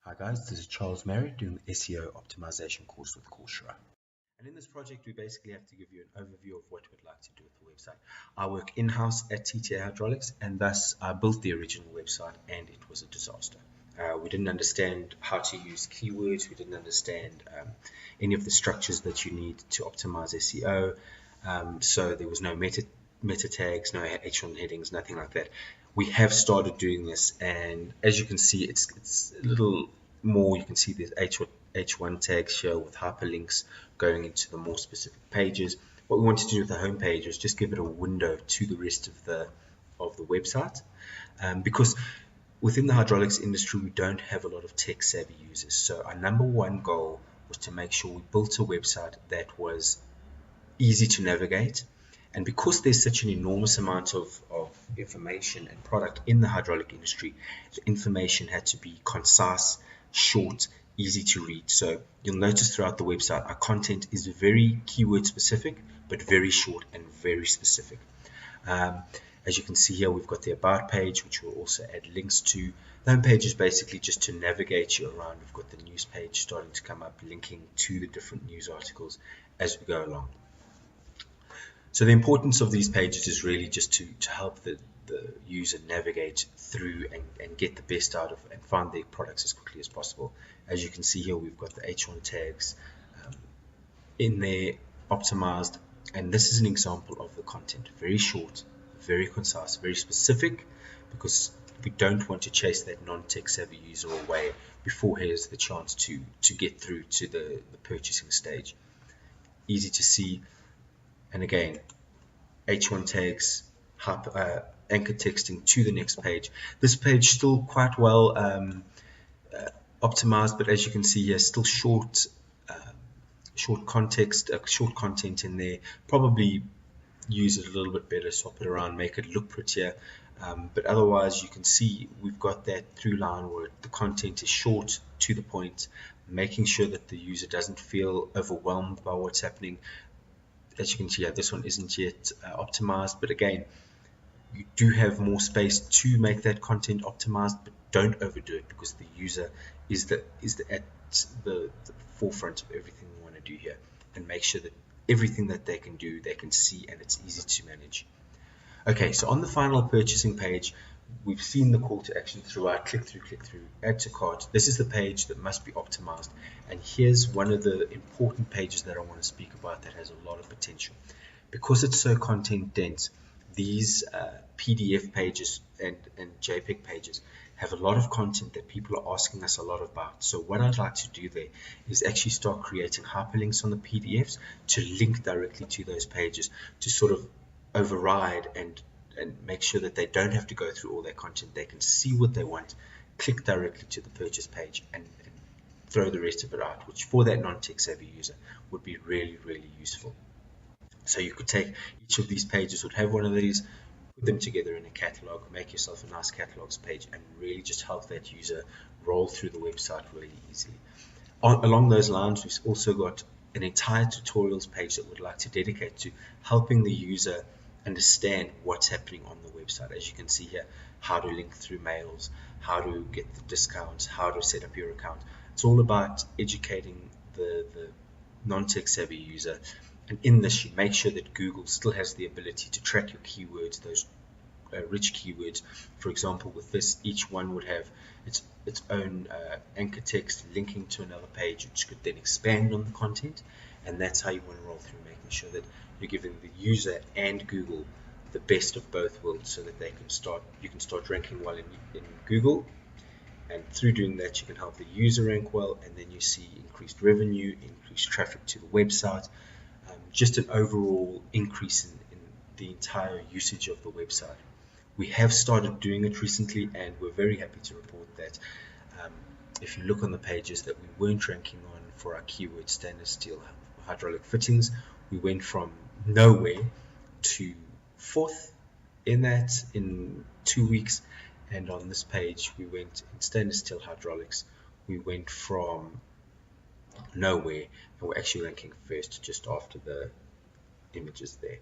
Hi guys, this is Charles Merritt doing the SEO optimization course with Coursera. And in this project, we basically have to give you an overview of what we'd like to do with the website. I work in-house at TTA Hydraulics, and thus I built the original website, and it was a disaster. We didn't understand how to use keywords. We didn't understand any of the structures that you need to optimize SEO. So there was no meta tags, no H1 headings, nothing like that. We have started doing this, and as you can see, it's a little more. You can see there's H1 tags here with hyperlinks going into the more specific pages. What we wanted to do with the home page is just give it a window to the rest of the website, because within the hydraulics industry we don't have a lot of tech savvy users. So our number one goal was to make sure we built a website that was easy to navigate. And because there's such an enormous amount of information and product in the hydraulic industry, the information had to be concise, short, easy to read. So you'll notice throughout the website, our content is very keyword specific, but very short and very specific. As you can see here, we've got the About page, which we'll also add links to. The home page is basically just to navigate you around. We've got the news page starting to come up, linking to the different news articles as we go along. So the importance of these pages is really just to help the user navigate through and get the best out of and find their products as quickly as possible. As you can see here, we've got the H1 tags in there optimized, and this is an example of the content. Very short, very concise, very specific, because we don't want to chase that non-tech savvy user away before he has the chance to get through to the purchasing stage. Easy to see. And again, H1 tags, anchor texting to the next page. This page still quite well optimized, but as you can see here, still short context, short content in there. Probably use it a little bit better, swap it around, make it look prettier. But otherwise, you can see we've got that through line where the content is short, to the point, making sure that the user doesn't feel overwhelmed by what's happening. As you can see, this one isn't yet optimized, but again, you do have more space to make that content optimized, but don't overdo it, because the user is at the forefront of everything we want to do here, and make sure that everything that they can do, they can see, and it's easy to manage. Okay, so on the final purchasing page, we've seen the call to action throughout: click through, add to cart. This is the page that must be optimized, and here's one of the important pages that I want to speak about that has a lot of potential. Because it's so content dense, these PDF pages and JPEG pages have a lot of content that people are asking us a lot about. So what I'd like to do there is actually start creating hyperlinks on the PDFs to link directly to those pages, to sort of override and make sure that they don't have to go through all their content. They can see what they want, click directly to the purchase page, and throw the rest of it out, which for that non-tech savvy user would be really, really useful. So you could take each of these pages, would have one of these, put them together in a catalog, make yourself a nice catalogs page, and really just help that user roll through the website really easily. Along those lines, we've also got an entire tutorials page that we'd like to dedicate to helping the user understand what's happening on the website. As you can see here, how to link through mails, how to get the discounts, how to set up your account. It's all about educating the non-tech savvy user. And in this, you make sure that Google still has the ability to track your keywords, those rich keywords. For example, with this, each one would have its own anchor text linking to another page, which could then expand on the content. And that's how you want to roll through, making sure that you're giving the user and Google the best of both worlds, so that you can start ranking well in Google, and through doing that you can help the user rank well, and then you see increased revenue, increased traffic to the website, just an overall increase in the entire usage of the website. We have started doing it recently, and we're very happy to report that if you look on the pages that we weren't ranking on for our keyword stainless steel hydraulic fittings, we went from nowhere to 4th in that in 2 weeks. And on this page, we went in stainless steel hydraulics, we went from nowhere, and we're actually ranking first just after the images there.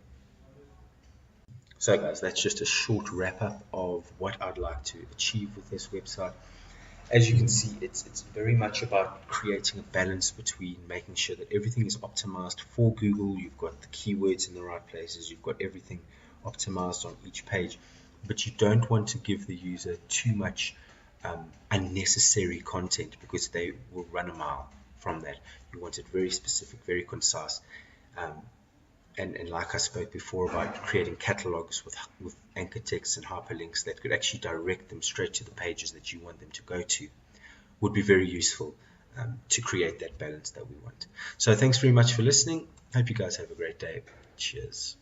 So guys, that's just a short wrap up of what I'd like to achieve with this website. as you can see, it's very much about creating a balance between making sure that everything is optimized for Google. You've got the keywords in the right places. You've got everything optimized on each page, but you don't want to give the user too much unnecessary content, because they will run a mile from that. You want it very specific, very concise. And like I spoke before about creating catalogs with anchor text and hyperlinks that could actually direct them straight to the pages that you want them to go to, would be very useful to create that balance that we want. So thanks very much for listening. Hope you guys have a great day. Cheers.